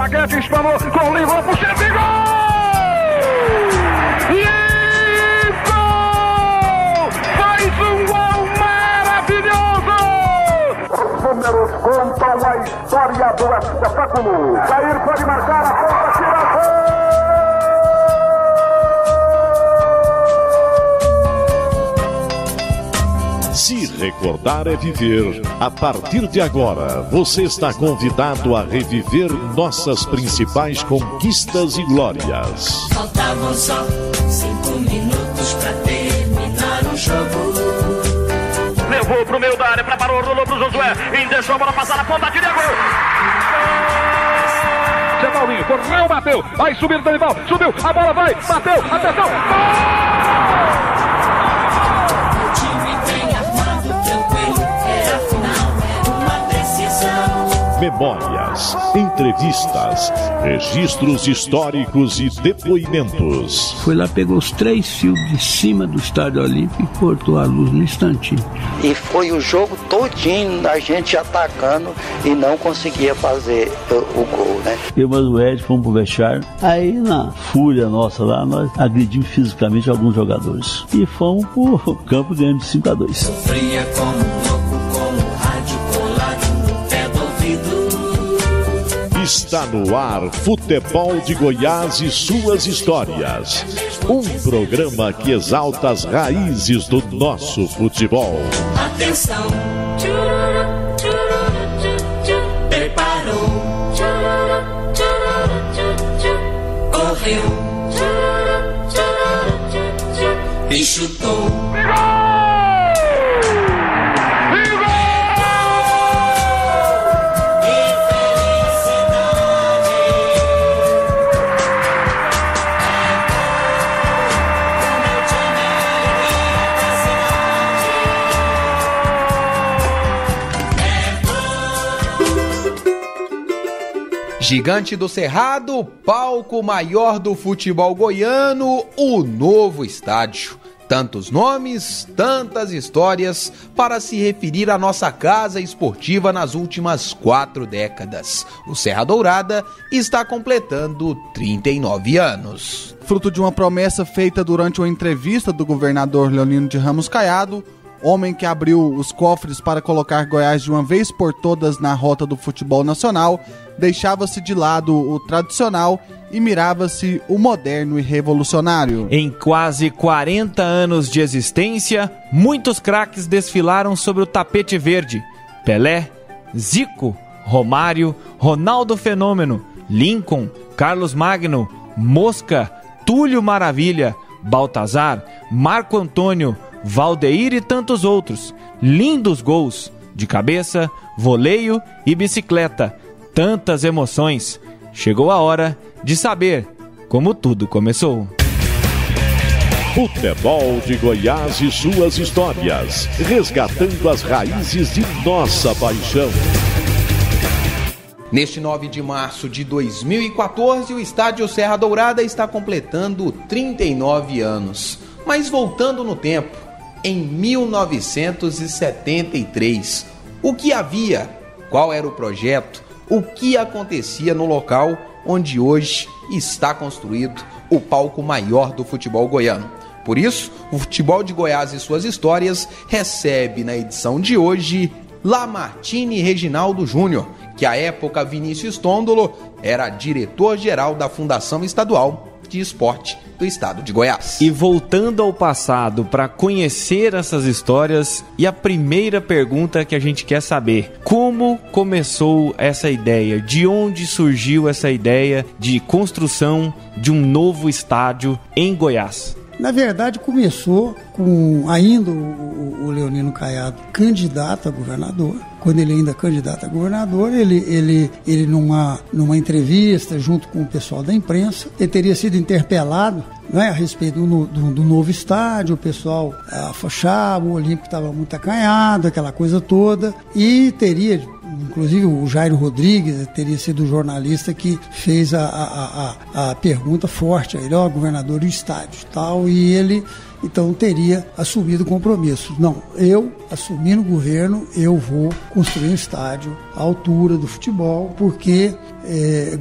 Zaguete espanou, com o Livro, puxa de gol! E gol! Faz um gol maravilhoso! Os números contam a história do espetáculo. Jair pode marcar a ponta, tira gol! Se recordar é viver. A partir de agora, você está convidado a reviver nossas principais conquistas e glórias. Faltavam só 5 minutos pra terminar o jogo. Levou pro meio da área, preparou, rolou pro Josué. E deixou a bola passar na ponta, tira gol! Zé Paulinho, correu, bateu. Vai subir o Danival, subiu, a bola vai, bateu, atenção, gol! Memórias, entrevistas, registros históricos e depoimentos. Foi lá, pegou os 3 fios de cima do Estádio Olímpico e cortou a luz no instantinho. E foi o jogo todinho a gente atacando e não conseguia fazer o gol, né? Eu e o Ed fomos pro vestiário. Aí, na fúria nossa lá, nós agredimos fisicamente alguns jogadores. E fomos pro campo ganhando de 5-2. Sofria como louco, com o rádio colado no pé do ouvido. Está no ar Futebol de Goiás e suas histórias. Um programa que exalta as raízes do nosso futebol. Atenção! Preparou! Correu! E chutou! Gigante do Cerrado, palco maior do futebol goiano, o novo estádio. Tantos nomes, tantas histórias para se referir à nossa casa esportiva nas últimas 4 décadas. O Serra Dourada está completando 39 anos. Fruto de uma promessa feita durante uma entrevista do governador Leonino de Ramos Caiado, homem que abriu os cofres para colocar Goiás de uma vez por todas na rota do futebol nacional, deixava-se de lado o tradicional e mirava-se o moderno e revolucionário. Em quase 40 anos de existência, muitos craques desfilaram sobre o tapete verde. Pelé, Zico, Romário, Ronaldo Fenômeno, Lincoln, Carlos Magno, Mosca, Túlio Maravilha, Baltazar, Marco Antônio, Valdeir e tantos outros. Lindos gols de cabeça, voleio e bicicleta. Tantas emoções. Chegou a hora de saber como tudo começou. Futebol de Goiás e suas histórias, resgatando as raízes de nossa paixão. Neste 9 de março de 2014, o Estádio Serra Dourada está completando 39 anos. Mas voltando no tempo, em 1973, o que havia? Qual era o projeto? O que acontecia no local onde hoje está construído o palco maior do futebol goiano? Por isso, o Futebol de Goiás e suas histórias recebe na edição de hoje Lamartine Reginaldo Júnior, que à época Vinícius Tondolo era diretor-geral da Fundação Estadual de Esporte do Estado de Goiás. E voltando ao passado para conhecer essas histórias, e a primeira pergunta que a gente quer saber: como começou essa ideia? De onde surgiu essa ideia de construção de um novo estádio em Goiás? Na verdade, começou com ainda o Leonino Caiado candidato a governador. Quando ele ainda candidato a governador, ele numa entrevista junto com o pessoal da imprensa, ele teria sido interpelado, não é, a respeito do novo estádio. O pessoal afachava, o Olímpico estava muito acanhado, aquela coisa toda, e teria, inclusive o Jairo Rodrigues teria sido o jornalista que fez a pergunta forte a ele: ó, governador, e o estádio tal, e ele então teria assumido o compromisso. Não, eu assumi no governo, eu vou construir um estádio à altura do futebol, porque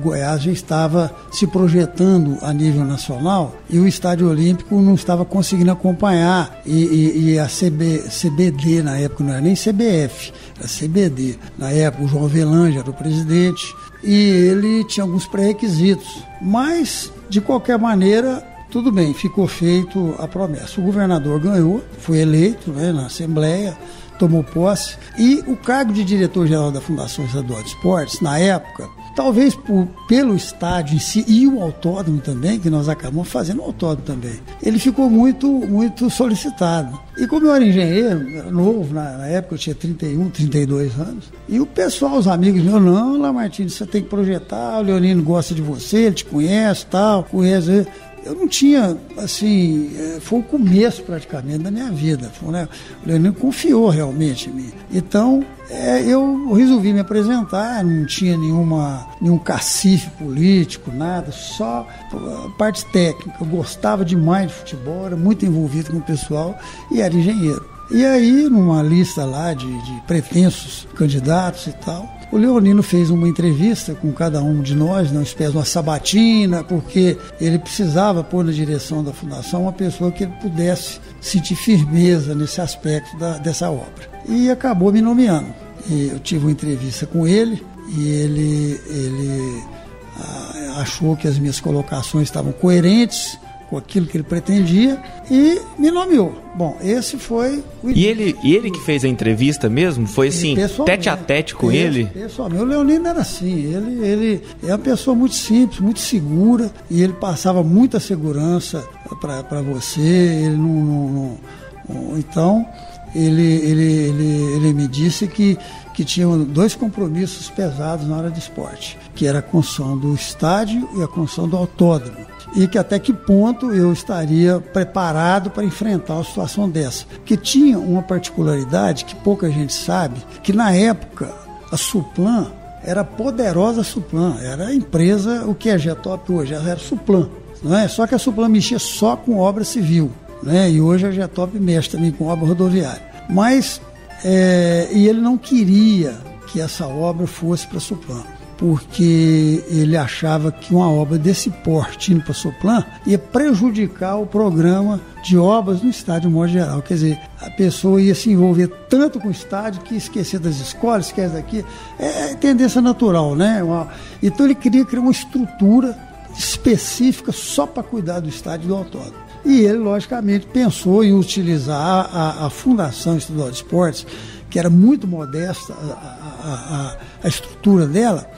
Goiás já estava se projetando a nível nacional e o Estádio Olímpico não estava conseguindo acompanhar, e a CBD na época não era nem CBF, era CBD. Na época o João Avelange era o presidente e ele tinha alguns pré-requisitos, mas de qualquer maneira tudo bem, ficou feito a promessa. O governador ganhou, foi eleito, né, na Assembleia, tomou posse, e o cargo de diretor-geral da Fundação Estadual de Esportes, na época, talvez pelo estádio em si e o autódromo também, que nós acabamos fazendo o autódromo também, ele ficou muito solicitado. E como eu era engenheiro, era novo, na época eu tinha 31, 32 anos, e o pessoal, os amigos meus, não, Lamartine, você tem que projetar, o Leonino gosta de você, ele te conhece, tal, conhece. Eu não tinha, assim, foi o começo praticamente da minha vida, né? O Leonino confiou realmente em mim. Então, eu resolvi me apresentar, não tinha nenhum cacife político, nada, só a parte técnica. Eu gostava demais de futebol, era muito envolvido com o pessoal e era engenheiro. E aí, numa lista lá de pretensos candidatos e tal, o Leonino fez uma entrevista com cada um de nós, uma espécie de uma sabatina, porque ele precisava pôr na direção da fundação uma pessoa que ele pudesse sentir firmeza nesse aspecto dessa obra. E acabou me nomeando. E eu tive uma entrevista com ele e ele achou que as minhas colocações estavam coerentes com aquilo que ele pretendia e me nomeou. Bom, esse foi o... E ele que fez a entrevista mesmo? Foi assim, tete a tete com ele? Pessoalmente, o Leonino era assim, ele é uma pessoa muito simples, muito segura, e ele passava muita segurança para você, ele não então, ele me disse que tinham 2 compromissos pesados na hora de esporte, que era a construção do estádio e a construção do autódromo. E que até que ponto eu estaria preparado para enfrentar uma situação dessa. Que tinha uma particularidade que pouca gente sabe, que na época a Suplan era a poderosa Suplan, era a empresa, o que é Getop hoje, era a Suplan, não é? Só que a Suplan mexia só com obra civil, né? E hoje a Getop mexe também com obra rodoviária. Mas, e ele não queria que essa obra fosse para a Suplan, porque ele achava que uma obra desse porte indo para a Suplan ia prejudicar o programa de obras no estádio, de modo geral. Quer dizer, a pessoa ia se envolver tanto com o estádio que ia esquecer das escolas, esquece daqui. É tendência natural, né? Então ele queria criar uma estrutura específica só para cuidar do estádio e do autódromo. E ele, logicamente, pensou em utilizar a Fundação Estadual de Esportes, que era muito modesta a estrutura dela,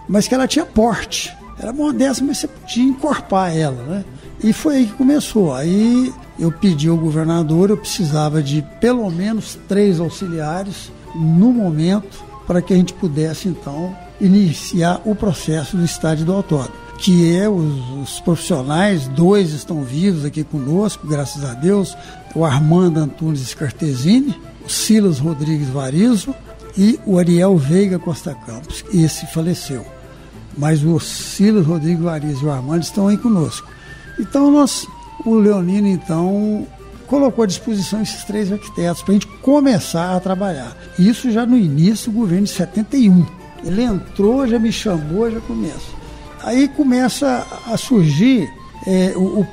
mas que ela tinha porte. Era modesta, mas você podia encorpar ela, né? E foi aí que começou. Aí eu pedi ao governador, eu precisava de pelo menos 3 auxiliares no momento, para que a gente pudesse, então, iniciar o processo do estádio do autódromo, que é os profissionais, 2 estão vivos aqui conosco, graças a Deus, o Armando Antunes Scartesini, o Silas Rodrigues Varizo e o Ariel Veiga Costa Campos. Esse faleceu, mas o Silas Rodrigues Varizo e o Armando estão aí conosco. Então o Leonino então colocou à disposição esses 3 arquitetos para a gente começar a trabalhar. Isso já no início do governo de 71. Ele entrou, já me chamou, já começa. Aí começa a surgir o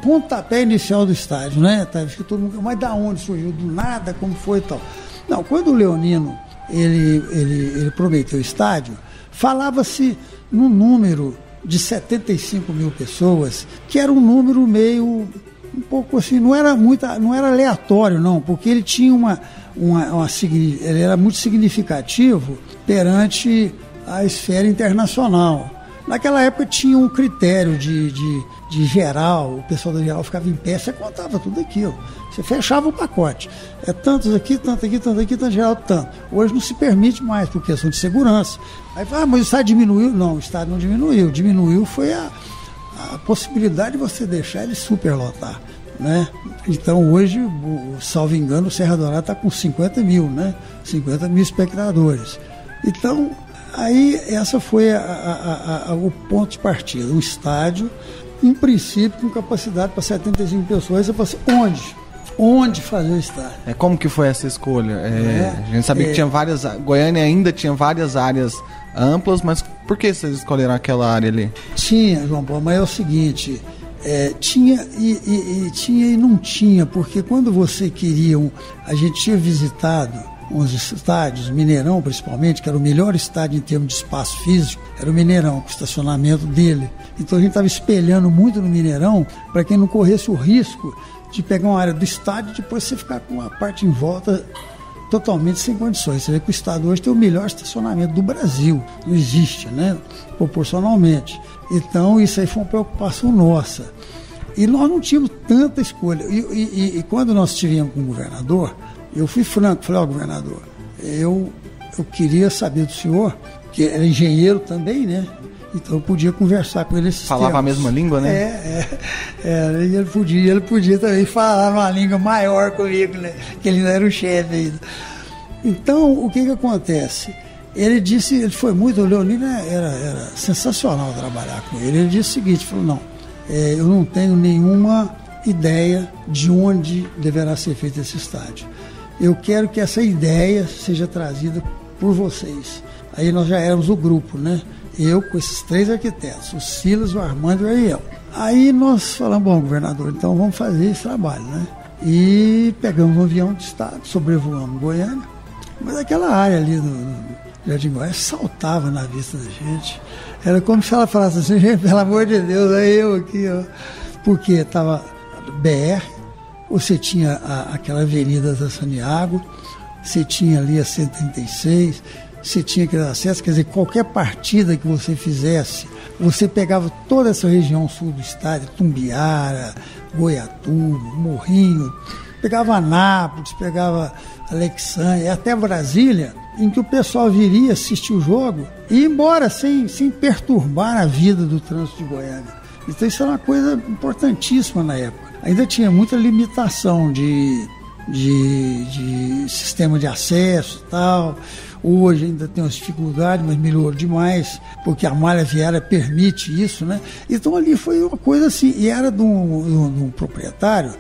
pontapé inicial do estádio, né? Todo mundo, mas da onde surgiu? Do nada? Como foi e tal? Não, quando o Leonino ele prometeu o estádio, falava-se num número de 75 mil pessoas, que era um número meio, um pouco assim, não era aleatório não, porque ele tinha ele era muito significativo perante a esfera internacional. Naquela época tinha um critério de geral, o pessoal da geral ficava em pé, você contava tudo aquilo, você fechava o pacote. É tantos aqui, tanto aqui, tanto aqui, tanto geral, tanto. Hoje não se permite mais, por questão de segurança. Aí fala, mas o estádio diminuiu? Não, o estádio não diminuiu. Diminuiu foi a possibilidade de você deixar ele superlotar, né? Então hoje, salvo engano, o Serra Dourada está com 50 mil, né? 50 mil espectadores. Então, aí essa foi o ponto de partida, um estádio, em princípio, com capacidade para 75 pessoas. Você fala assim, onde? onde fazer o estádio. Como que foi essa escolha? A gente sabia que tinha várias... Goiânia ainda tinha várias áreas amplas, mas por que vocês escolheram aquela área ali? Tinha, João Paulo, mas é o seguinte... tinha e não tinha, porque quando você queria... A gente tinha visitado uns estádios, Mineirão principalmente, que era o melhor estádio em termos de espaço físico, era o Mineirão, com o estacionamento dele. Então a gente estava espelhando muito no Mineirão, para quem não corresse o risco de pegar uma área do estádio e depois você ficar com a parte em volta totalmente sem condições. Você vê que o estádio hoje tem o melhor estacionamento do Brasil, não existe, né? Proporcionalmente. Então isso aí foi uma preocupação nossa. E nós não tínhamos tanta escolha. E quando nós estivemos com o governador, eu fui franco, falei, governador, eu queria saber do senhor, que era engenheiro também, né? Então eu podia conversar com ele esses Falava termos. a mesma língua, né? Ele podia também falar uma língua maior comigo, né? Que ele não era o chefe ainda. Então, o que acontece? Ele foi muito, o Leonino era sensacional trabalhar com ele. Ele disse o seguinte, falou, não, eu não tenho nenhuma ideia de onde deverá ser feito esse estádio. Eu quero que essa ideia seja trazida por vocês. Aí nós já éramos o grupo, né? Eu com esses 3 arquitetos, o Silas, o Armando e o Ariel. Aí nós falamos, bom, governador, então vamos fazer esse trabalho, né? E pegamos um avião de estado, sobrevoamos Goiânia, mas aquela área ali no Jardim Goiás saltava na vista da gente. Era como se ela falasse assim, gente, pelo amor de Deus, aí eu aqui, ó. Porque estava BR, você tinha aquela avenida da Saniago, você tinha ali a 136, você tinha aquele acesso, quer dizer, qualquer partida que você fizesse, você pegava toda essa região sul do estádio, Tumbiara, Goiatuba, Morrinho, pegava Anápolis, pegava Alexandria, até Brasília, em que o pessoal viria assistir o jogo e ir embora sem perturbar a vida do trânsito de Goiânia. Então isso era uma coisa importantíssima na época. Ainda tinha muita limitação de sistema de acesso e tal. Hoje ainda tem umas dificuldades, mas melhorou demais, porque a malha viária permite isso, né? Então ali foi uma coisa assim, e era de um proprietário,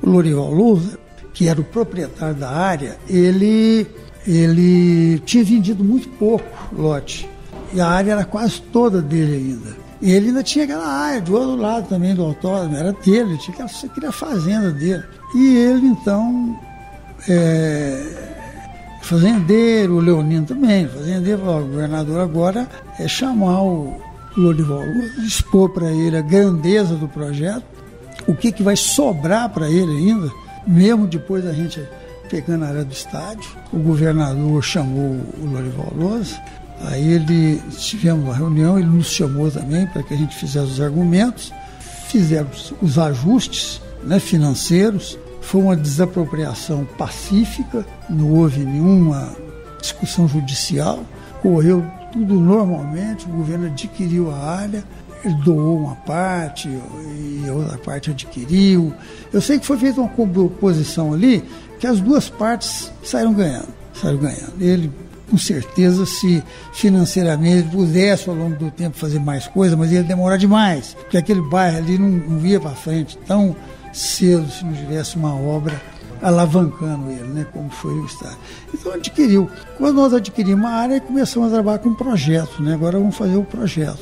o Lorival Lousa, que era o proprietário da área, ele tinha vendido muito pouco lote, e a área era quase toda dele ainda. E ele ainda tinha aquela área do outro lado também do autódromo, era dele, tinha aquela fazenda dele. E ele então... fazendeiro, o Leonino também, fazendeiro, o governador agora é chamar o Lorival, expor para ele a grandeza do projeto, o que vai sobrar para ele ainda, mesmo depois da gente pegando a área do estádio. O governador chamou o Lorival Lousa, aí tivemos uma reunião, ele nos chamou também para que a gente fizesse os argumentos, fizemos os ajustes, né, financeiros. Foi uma desapropriação pacífica, não houve nenhuma discussão judicial, correu tudo normalmente, o governo adquiriu a área, ele doou uma parte e a outra parte adquiriu. Eu sei que foi feita uma composição ali que as duas partes saíram ganhando. Ele, com certeza, se financeiramente pudesse ao longo do tempo fazer mais coisa, mas ia demorar demais, porque aquele bairro ali não ia para frente tão cedo se não tivesse uma obra alavancando ele, né, como foi o estádio. Então adquiriu. Quando nós adquirimos a área, começamos a trabalhar com um projeto, né? Agora vamos fazer o projeto.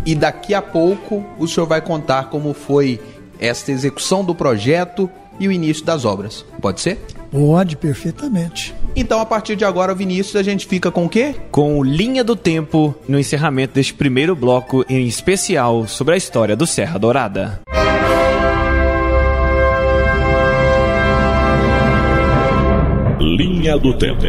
E daqui a pouco o senhor vai contar como foi esta execução do projeto e o início das obras. Pode ser? Pode, perfeitamente. Então, a partir de agora, Vinícius, a gente fica com o quê? Com Linha do Tempo, no encerramento deste primeiro bloco em especial sobre a história do Serra Dourada. Linha do Tempo.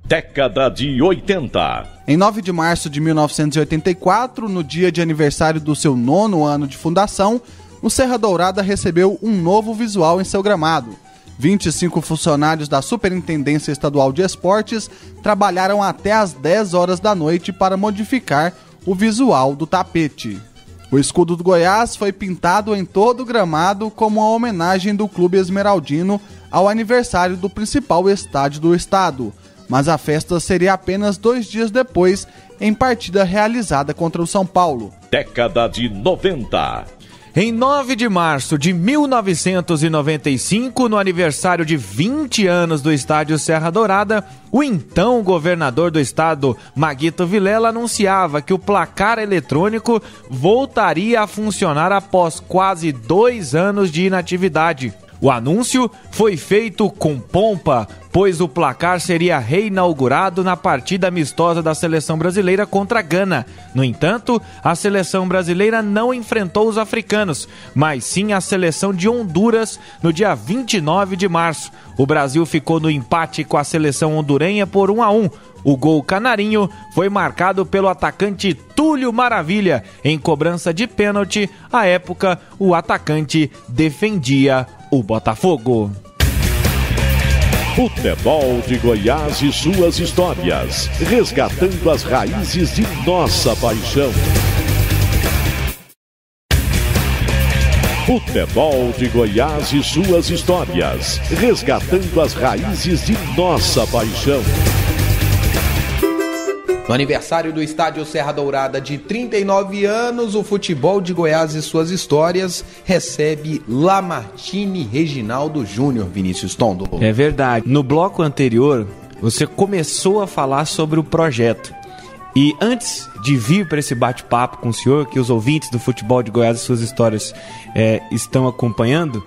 Década de 80. Em 9 de março de 1984, no dia de aniversário do seu 9º ano de fundação, o Serra Dourada recebeu um novo visual em seu gramado. 25 funcionários da Superintendência Estadual de Esportes trabalharam até às 10 horas da noite para modificar o visual do tapete. O escudo do Goiás foi pintado em todo o gramado como uma homenagem do Clube Esmeraldino ao aniversário do principal estádio do estado. mas a festa seria apenas 2 dias depois, em partida realizada contra o São Paulo. Década de 90. Em 9 de março de 1995, no aniversário de 20 anos do estádio Serra Dourada, o então governador do estado, Maguito Vilela, anunciava que o placar eletrônico voltaria a funcionar após quase 2 anos de inatividade. O anúncio foi feito com pompa, pois o placar seria reinaugurado na partida amistosa da seleção brasileira contra a Gana. No entanto, a seleção brasileira não enfrentou os africanos, mas sim a seleção de Honduras no dia 29 de março. O Brasil ficou no empate com a seleção hondurenha por 1-1. O gol canarinho foi marcado pelo atacante Túlio Maravilha. Em cobrança de pênalti, à época, o atacante defendia o Botafogo. Futebol de Goiás e suas histórias, resgatando as raízes de nossa paixão. Futebol de Goiás e suas histórias, resgatando as raízes de nossa paixão. No aniversário do estádio Serra Dourada de 39 anos, o Futebol de Goiás e suas histórias recebe Lamartine Reginaldo Júnior, Vinícius Tondo. É verdade. No bloco anterior, você começou a falar sobre o projeto. E antes de vir para esse bate-papo com o senhor, que os ouvintes do Futebol de Goiás e suas histórias estão acompanhando,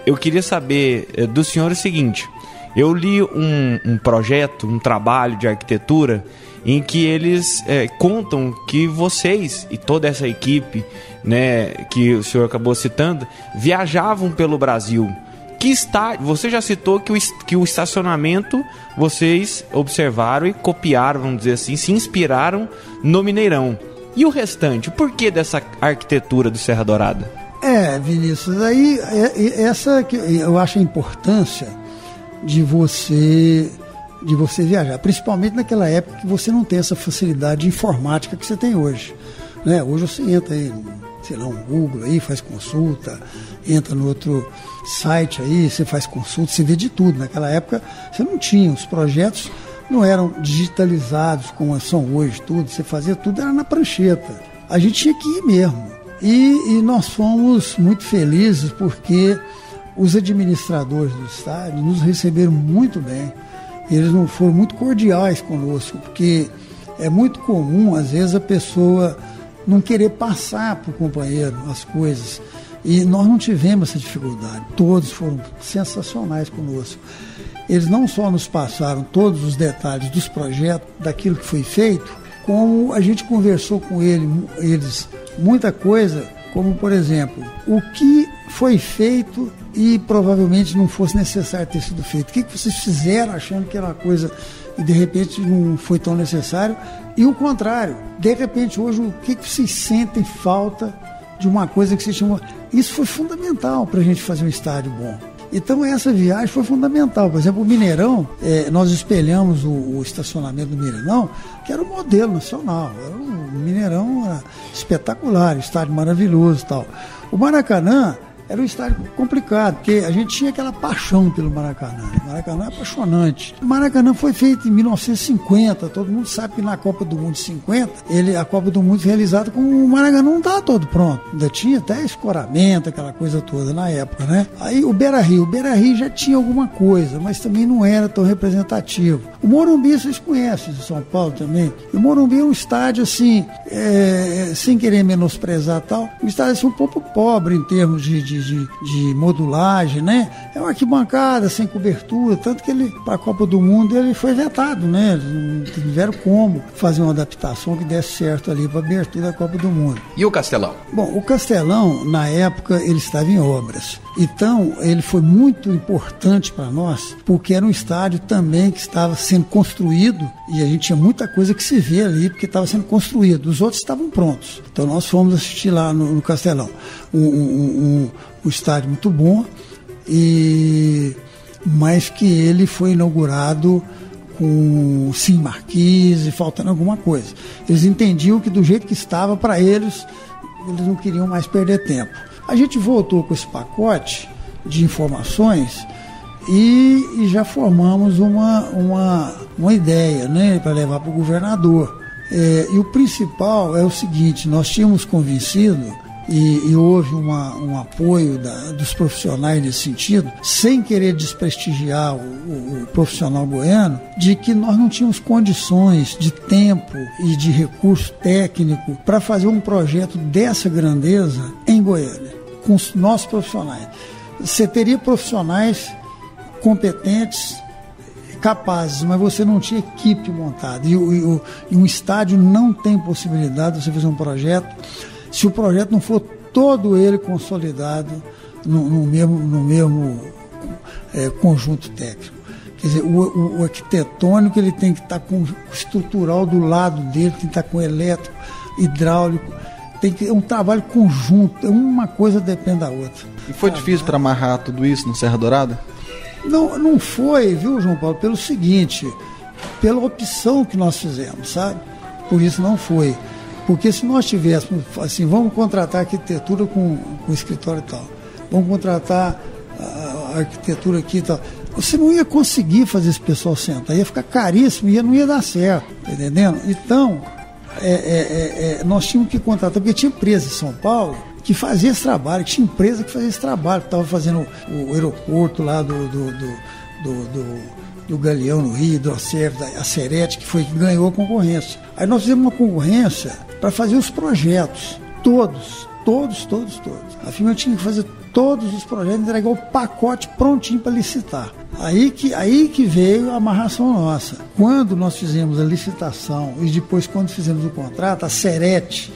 eu queria saber do senhor o seguinte. Eu li um projeto, um trabalho de arquitetura em que eles contam que vocês e toda essa equipe, né, que o senhor acabou citando, viajavam pelo Brasil. Você já citou que o estacionamento vocês observaram e copiaram, vamos dizer assim, se inspiraram no Mineirão. E o restante, por que dessa arquitetura do Serra Dourada? Vinícius, aí essa que eu acho a importância de você viajar, principalmente naquela época que você não tem essa facilidade de informática que você tem hoje, né? Hoje você entra aí, sei lá, um Google aí, faz consulta, entra no outro site aí, você faz consulta, você vê de tudo. Naquela época você não tinha, os projetos não eram digitalizados como são hoje, tudo, você fazia tudo, era na prancheta. A gente tinha que ir mesmo. E nós fomos muito felizes porque os administradores do estádio nos receberam muito bem. Eles não foram muito cordiais conosco, porque é muito comum, às vezes, a pessoa não querer passar para o companheiro as coisas. E nós não tivemos essa dificuldade. Todos foram sensacionais conosco. Eles não só nos passaram todos os detalhes dos projetos, daquilo que foi feito, como a gente conversou com eles muita coisa, como, por exemplo, o que foi feito e provavelmente não fosse necessário ter sido feito. O que vocês fizeram achando que era uma coisa e de repente não foi tão necessário? E o contrário, de repente hoje o que vocês sentem falta de uma coisa que vocês chamam... Isso foi fundamental para a gente fazer um estádio bom. Então essa viagem foi fundamental. Por exemplo, o Mineirão, nós espelhamos o estacionamento do Mineirão, que era um modelo nacional. O Mineirão era espetacular, estádio maravilhoso e tal. O Maracanã era um estádio complicado, porque a gente tinha aquela paixão pelo Maracanã. O Maracanã é apaixonante. O Maracanã foi feito em 1950, todo mundo sabe que na Copa do Mundo de 50, a Copa do Mundo foi realizada com o Maracanã não estava todo pronto. Ainda tinha até escoramento, aquela coisa toda na época, né? Aí o Beira-Rio já tinha alguma coisa, mas também não era tão representativo. O Morumbi vocês conhecem, de São Paulo também. O Morumbi é um estádio assim, sem querer menosprezar tal, um estádio assim, um pouco pobre em termos de modulagem, né? É uma arquibancada sem cobertura, tanto que ele, para a Copa do Mundo, ele foi vetado, né? Eles não tiveram como fazer uma adaptação que desse certo ali para a abertura da Copa do Mundo. E o Castelão? Bom, o Castelão, na época, ele estava em obras. Então, ele foi muito importante para nós, porque era um estádio também que estava sendo construído e a gente tinha muita coisa que se vê ali, porque estava sendo construído. Os outros estavam prontos. Então, nós fomos assistir lá no Castelão. Um estádio muito bom, mas que ele foi inaugurado com sim marquise, faltando alguma coisa. Eles entendiam que do jeito que estava, para eles não queriam mais perder tempo. A gente voltou com esse pacote de informações e já formamos uma ideia, né, para levar para o governador. E o principal é o seguinte: nós tínhamos convencido, e houve um apoio dos profissionais nesse sentido, sem querer desprestigiar o profissional goiano, de que nós não tínhamos condições de tempo e de recurso técnico para fazer um projeto dessa grandeza em Goiânia, com os nossos profissionais. Você teria profissionais competentes, capazes, mas você não tinha equipe montada. E um estádio não tem possibilidade de você fazer um projeto se o projeto não for todo ele consolidado no mesmo conjunto técnico. Quer dizer, o arquitetônico ele tem que estar com o estrutural do lado dele, tem que estar com o elétrico, hidráulico, é um trabalho conjunto, uma coisa depende da outra. E foi difícil para amarrar tudo isso no Serra Dourada? Não foi, viu, João Paulo, pelo seguinte, pela opção que nós fizemos, sabe? Por isso não foi. Porque se nós tivéssemos, assim, vamos contratar arquitetura com escritório e tal, vamos contratar a arquitetura aqui e tal, você não ia conseguir fazer esse pessoal sentar, ia ficar caríssimo e não ia dar certo, tá entendendo? Então, nós tínhamos que contratar, porque tinha empresa em São Paulo que fazia esse trabalho, tinha empresa que fazia esse trabalho, que estava fazendo o aeroporto lá do Galeão no Rio, a Serete, que ganhou a concorrência. Aí nós fizemos uma concorrência para fazer os projetos, todos. A firma tinha que fazer todos os projetos, entregar o pacote prontinho para licitar. Aí que veio a amarração nossa. Quando nós fizemos a licitação e depois quando fizemos o contrato, a Serete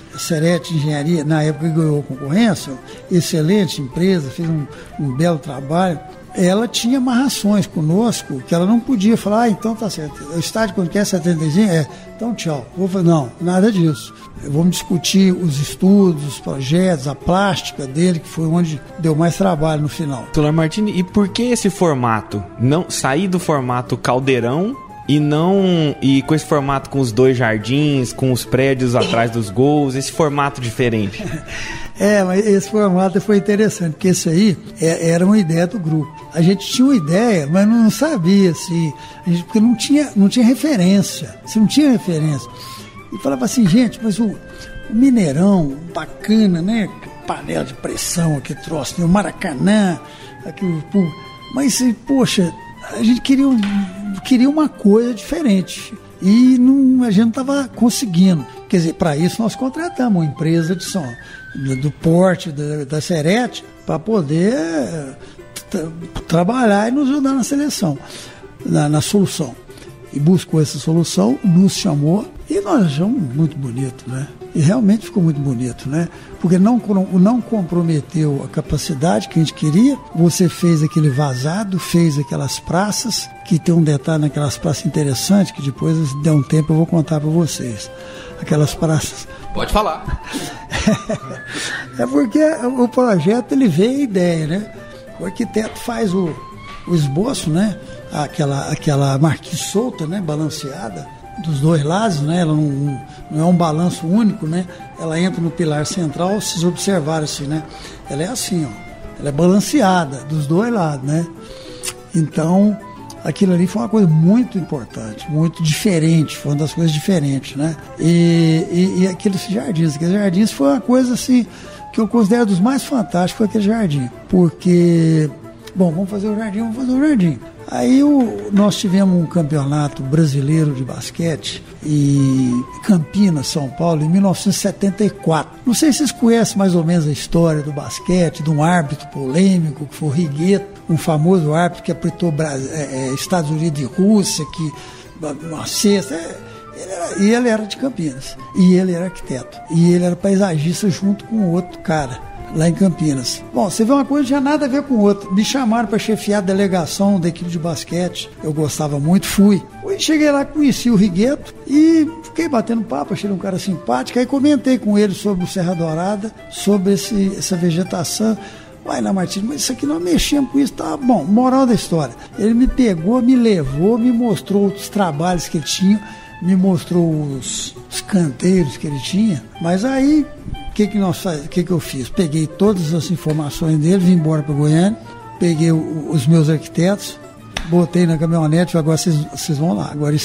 Engenharia, na época que ganhou a concorrência, excelente empresa, fez um belo trabalho. Ela tinha amarrações conosco que ela não podia falar, então tá certo, o estádio quando quer 75, então tchau. Vou falar, não, nada disso. Vamos discutir os estudos, os projetos, a plástica dele, que foi onde deu mais trabalho no final. Doutor Martini, e por que esse formato? Não sair do formato caldeirão e com esse formato com os 2 jardins, com os prédios atrás dos gols, esse formato diferente? Mas esse formato foi interessante, porque isso aí era uma ideia do grupo. A gente tinha uma ideia, mas não sabia, assim, porque não tinha referência. Você não tinha referência. E falava assim, gente, mas o Mineirão, bacana, né? Panela de pressão, aqui troço, o Maracanã, aquilo, mas, poxa, a gente queria uma coisa diferente. E a gente não estava conseguindo. Quer dizer, para isso nós contratamos uma empresa do porte da Serete para poder trabalhar e nos ajudar na seleção, na solução. E buscou essa solução, nos chamou e nós achamos muito bonito, né? E realmente ficou muito bonito, né? Porque não comprometeu a capacidade que a gente queria. Você fez aquele vazado, fez aquelas praças, que tem um detalhe naquelas praças interessante, que depois, se der um tempo, eu vou contar para vocês. Aquelas praças... Pode falar. É porque o projeto, ele veio a ideia, né? O arquiteto faz o esboço, né? Aquela marquise solta, né? Balanceada, dos 2 lados, né? Ela não é um balanço único, né? Ela entra no pilar central, vocês observaram assim, né? Ela é assim, ó. Ela é balanceada dos 2 lados, né? Então, aquilo ali foi uma coisa muito importante, muito diferente, foi uma das coisas diferentes, né? E aqueles jardins foi uma coisa assim, que eu considero dos mais fantásticos, foi aquele jardim. Porque, vamos fazer o jardim. Aí nós tivemos um campeonato brasileiro de basquete em Campinas, São Paulo, em 1974. Não sei se vocês conhecem mais ou menos a história do basquete, de um árbitro polêmico, que foi o Righetto, um famoso árbitro que apitou Estados Unidos e Rússia, que uma cesta... E ele era de Campinas, e ele era arquiteto, e ele era paisagista junto com outro cara lá em Campinas. Bom, você vê uma coisa, não tinha nada a ver com outra. Me chamaram para chefiar a delegação da equipe de basquete, eu gostava muito, fui. Cheguei lá, conheci o Righetto e fiquei batendo papo, achei um cara simpático, aí comentei com ele sobre o Serra Dourada, sobre essa vegetação. Vai lá, Martins, mas isso aqui nós mexemos com isso, tá bom. Moral da história, ele me pegou, me levou, me mostrou os trabalhos que ele tinha, me mostrou os canteiros que ele tinha, mas aí o que eu fiz? Peguei todas as informações dele, vim embora para Goiânia, peguei os meus arquitetos, botei na caminhonete, agora vocês vão lá, agora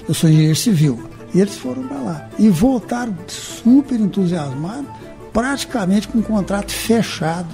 eu sou engenheiro civil. E eles foram para lá e voltaram super entusiasmados, praticamente com um contrato fechado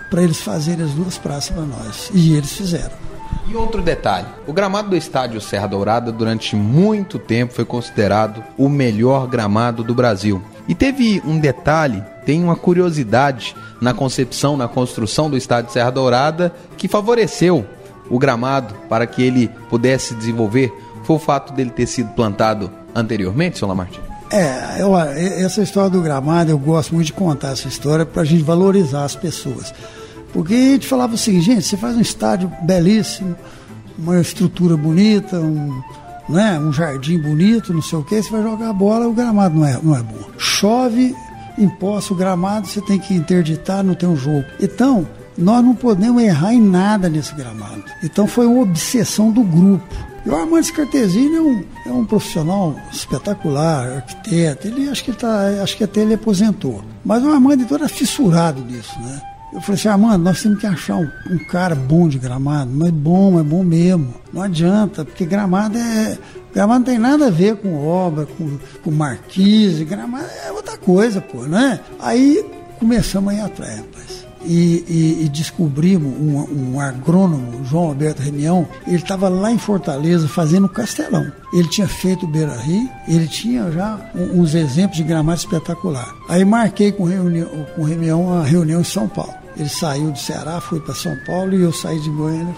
para eles fazerem as 2 praças para nós. E eles fizeram. E outro detalhe, o gramado do estádio Serra Dourada durante muito tempo foi considerado o melhor gramado do Brasil. E teve um detalhe, tem uma curiosidade na concepção, na construção do estádio Serra Dourada que favoreceu o gramado para que ele pudesse desenvolver. Foi o fato dele ter sido plantado anteriormente, senhor Lamartine? Essa história do gramado, eu gosto muito de contar essa história para a gente valorizar as pessoas. Porque a gente falava assim, gente, você faz um estádio belíssimo, uma estrutura bonita, um jardim bonito, não sei o que, você vai jogar a bola, o gramado não é bom. Chove, empoça o gramado, você tem que interditar, não tem um jogo. Então, nós não podemos errar em nada nesse gramado. Então foi uma obsessão do grupo. E o Armando Scartesini é um profissional espetacular, arquiteto, acho que até ele aposentou. Mas o Armando então era fissurado nisso, né? Eu falei assim, Armando, nós temos que achar um cara bom de gramado, mas é bom mesmo. Não adianta, porque gramado não tem nada a ver com obra, com marquise, gramado é outra coisa, pô, né? Aí começamos a ir atrás, rapaz. E descobrimos um agrônomo, João Alberto Remião, ele estava lá em Fortaleza fazendo um castelão. Ele tinha feito o Beira-Rio, ele tinha já uns exemplos de gramado espetacular. Aí marquei com o Remião a reunião em São Paulo. Ele saiu do Ceará, foi para São Paulo e eu saí de Goiânia,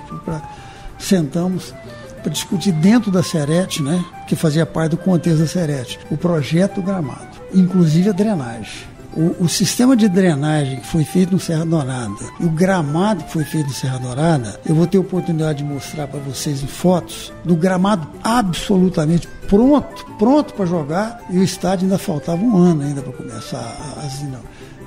sentamos para discutir dentro da Serete, né, que fazia parte do contexto da Serete, o projeto do gramado, inclusive a drenagem. O sistema de drenagem que foi feito no Serra Dourada e o gramado que foi feito no Serra Dourada, eu vou ter a oportunidade de mostrar para vocês em fotos do gramado absolutamente pronto para jogar, e o estádio ainda faltava um ano ainda para começar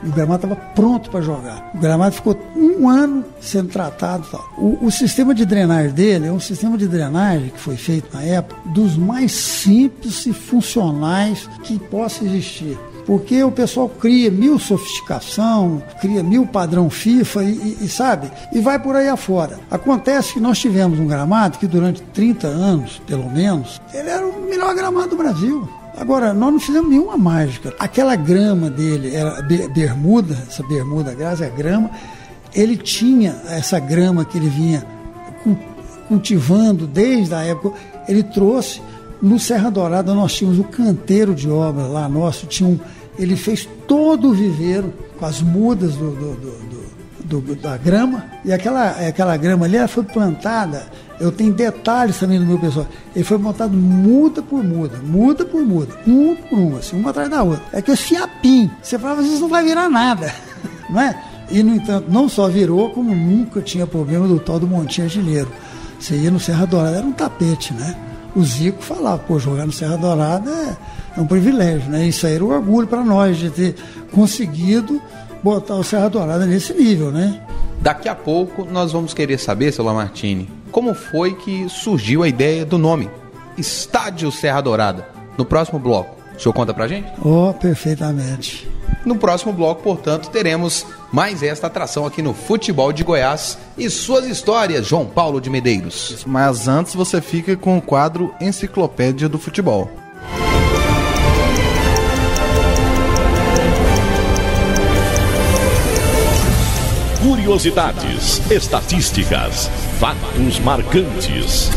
o gramado estava pronto para jogar. O gramado ficou um ano sendo tratado e tal. O sistema de drenagem dele é um sistema de drenagem que foi feito na época dos mais simples e funcionais que possa existir. Porque o pessoal cria 1000 sofisticação, cria 1000 padrão FIFA e sabe, e vai por aí afora. Acontece que nós tivemos um gramado que durante 30 anos, pelo menos, ele era o melhor gramado do Brasil. Agora, nós não fizemos nenhuma mágica. Aquela grama dele era bermuda, essa bermuda grasa é grama, ele tinha essa grama que ele vinha cultivando desde a época, ele trouxe. No Serra Dourada nós tínhamos o canteiro de obra lá nosso, ele fez todo o viveiro com as mudas da grama, e aquela grama ali ela foi plantada, eu tenho detalhes também do meu pessoal, ele foi montado muda por muda, uma por uma, assim, uma atrás da outra. É que esse fiapim, você falava, isso não vai virar nada, não é? E no entanto, não só virou, como nunca tinha problema do tal do Montinho Artilheiro. Você ia no Serra Dourada, era um tapete, né? O Zico falava, jogar no Serra Dourada é um privilégio, né? Isso aí era um orgulho para nós de ter conseguido botar o Serra Dourada nesse nível, né? Daqui a pouco nós vamos querer saber, seu Lamartine, como foi que surgiu a ideia do nome Estádio Serra Dourada. No próximo bloco, o senhor conta pra gente? Perfeitamente. No próximo bloco, portanto, teremos mais esta atração aqui no Futebol de Goiás e suas histórias, João Paulo de Medeiros. Mas antes você fica com o quadro Enciclopédia do Futebol. Curiosidades, estatísticas, fatos marcantes.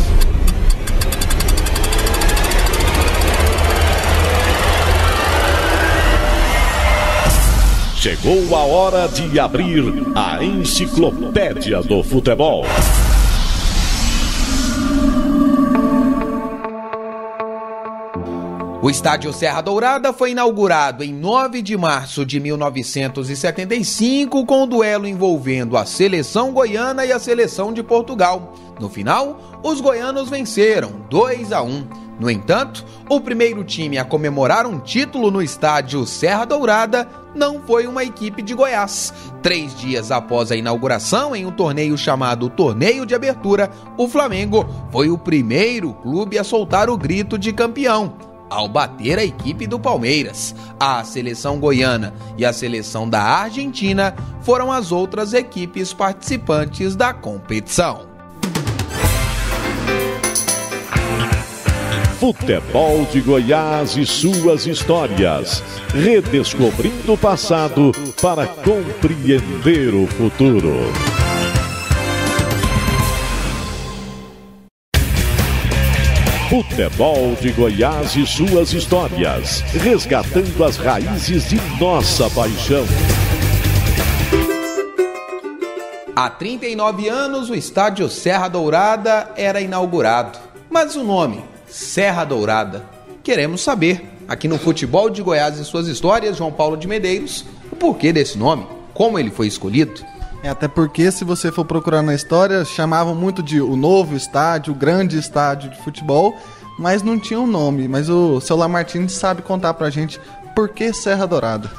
Chegou a hora de abrir a Enciclopédia do Futebol. O estádio Serra Dourada foi inaugurado em 9 de março de 1975 com um duelo envolvendo a seleção goiana e a seleção de Portugal. No final, os goianos venceram 2-1. No entanto, o primeiro time a comemorar um título no estádio Serra Dourada não foi uma equipe de Goiás. 3 dias após a inauguração, em um torneio chamado Torneio de Abertura, o Flamengo foi o primeiro clube a soltar o grito de campeão. ao bater a equipe do Palmeiras. A seleção goiana e a seleção da Argentina foram as outras equipes participantes da competição. Futebol de Goiás e suas histórias, redescobrindo o passado para compreender o futuro. Futebol de Goiás e suas histórias, resgatando as raízes de nossa paixão. Há 39 anos, o estádio Serra Dourada era inaugurado. Mas o nome, Serra Dourada, queremos saber, aqui no Futebol de Goiás e suas histórias, João Paulo de Medeiros, o porquê desse nome, como ele foi escolhido. Até porque, se você for procurar na história, chamavam muito de o novo estádio, o grande estádio de futebol, mas não tinha um nome. Mas o seu Lamartine sabe contar pra gente por que Serra Dourada.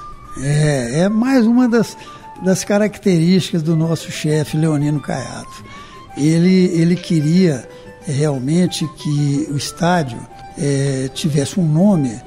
É mais uma das características do nosso chefe Leonino Caiado. Ele queria realmente que o estádio tivesse um nome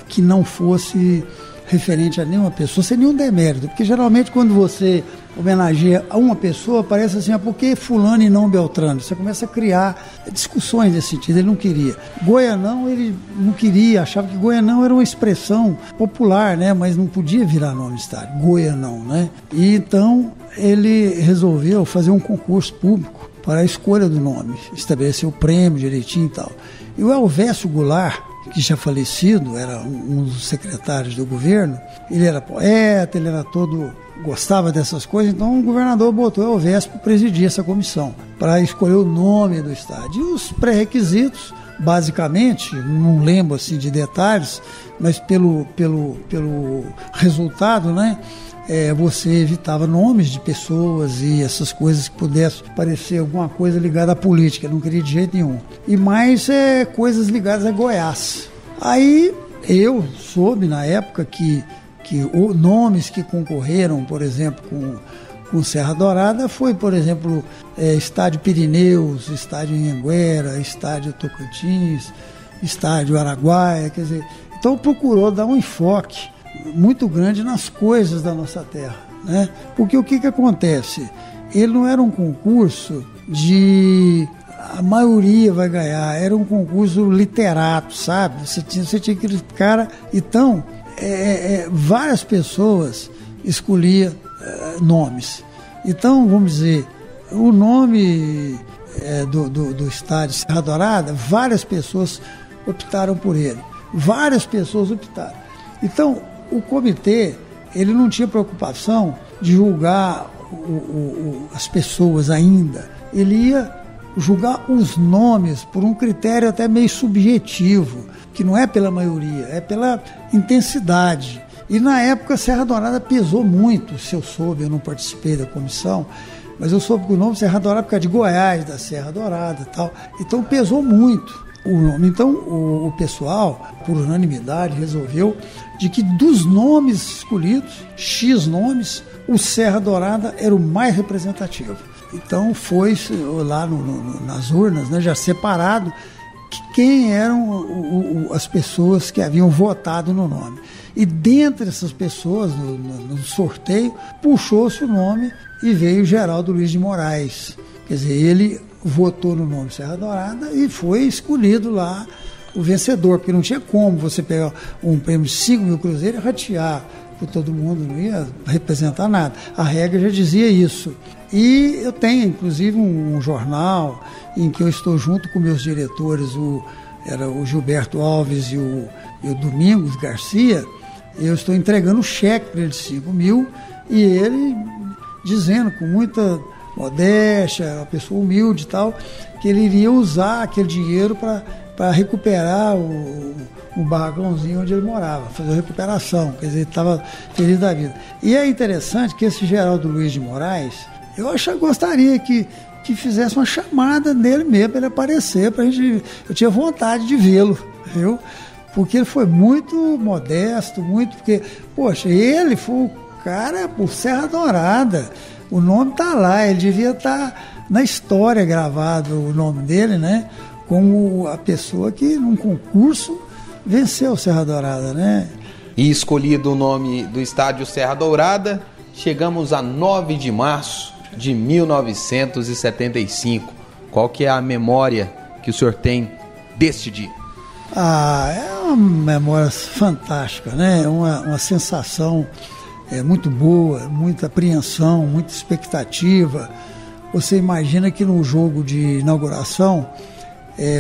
que não fosse referente a nenhuma pessoa, sem nenhum demérito, porque geralmente quando você homenageia a uma pessoa, parece assim, por que fulano e não Beltrano? Você começa a criar discussões nesse sentido. Ele não queria. Goianão, ele não queria, achava que Goianão era uma expressão popular, né? Mas não podia virar nome de estádio, Goianão, né? E então ele resolveu fazer um concurso público para a escolha do nome, estabelecer o prêmio direitinho e tal. E o Elvésio Goulart, que já falecido, era um dos secretários do governo, ele era poeta, ele era gostava dessas coisas, então o governador botou o Elvésio para presidir essa comissão, para escolher o nome do estádio. E os pré-requisitos, basicamente, não lembro assim de detalhes, mas pelo resultado, né? Você evitava nomes de pessoas e essas coisas que pudessem parecer alguma coisa ligada à política, não queria de jeito nenhum. E mais coisas ligadas a Goiás. Aí eu soube na época que nomes que concorreram, por exemplo, com Serra Dourada foi, por exemplo, Estádio Pirineus, Estádio Anhanguera, Estádio Tocantins, Estádio Araguaia, quer dizer, então procurou dar um enfoque muito grande nas coisas da nossa terra, né? Porque o que acontece? Ele não era um concurso de a maioria vai ganhar, era um concurso literato, sabe? Você tinha aquele cara, então várias pessoas escolhiam nomes. Então, vamos dizer, o nome do estádio Serra Dourada, várias pessoas optaram por ele, várias pessoas optaram. Então, o comitê, ele não tinha preocupação de julgar as pessoas ainda. Ele ia julgar os nomes por um critério até meio subjetivo, que não é pela maioria, é pela intensidade. E na época, Serra Dourada pesou muito, se eu soube, eu não participei da comissão, mas eu soube que o nome Serra Dourada, por causa de Goiás, da Serra Dourada e tal, então pesou muito o nome. Então o pessoal, por unanimidade, resolveu de que dos nomes escolhidos, X nomes, o Serra Dourada era o mais representativo. Então foi lá nas urnas, né, já separado quem eram as pessoas que haviam votado no nome. E dentre essas pessoas, no sorteio, puxou-se o nome e veio Geraldo Luiz de Moraes. Quer dizer, ele votou no nome Serra Dourada e foi escolhido lá o vencedor, porque não tinha como você pegar um prêmio de 5 mil cruzeiros e ratear por todo mundo, não ia representar nada. A regra já dizia isso. E eu tenho, inclusive, um jornal em que eu estou junto com meus diretores, era o Gilberto Alves e o Domingos Garcia. Eu estou entregando o cheque para ele de 5 mil e ele dizendo com muita modéstia, uma pessoa humilde e tal, que ele iria usar aquele dinheiro para recuperar o barracãozinho onde ele morava, fazer a recuperação, quer dizer, ele estava feliz da vida. E é interessante que esse Geraldo Luiz de Moraes, eu gostaria que fizesse uma chamada nele mesmo para ele aparecer, pra gente, eu tinha vontade de vê-lo, viu? Porque ele foi muito modesto, porque, poxa, ele foi o cara por Serra Dourada, o nome está lá, ele devia estar na história gravado o nome dele, né? como a pessoa que num concurso venceu o Serra Dourada, né? E escolhido o nome do estádio Serra Dourada, chegamos a 9 de março de 1975. Qual que é a memória que o senhor tem deste dia? É uma memória fantástica, né? Uma sensação muito boa, muita apreensão, muita expectativa. Você imagina que no jogo de inauguração,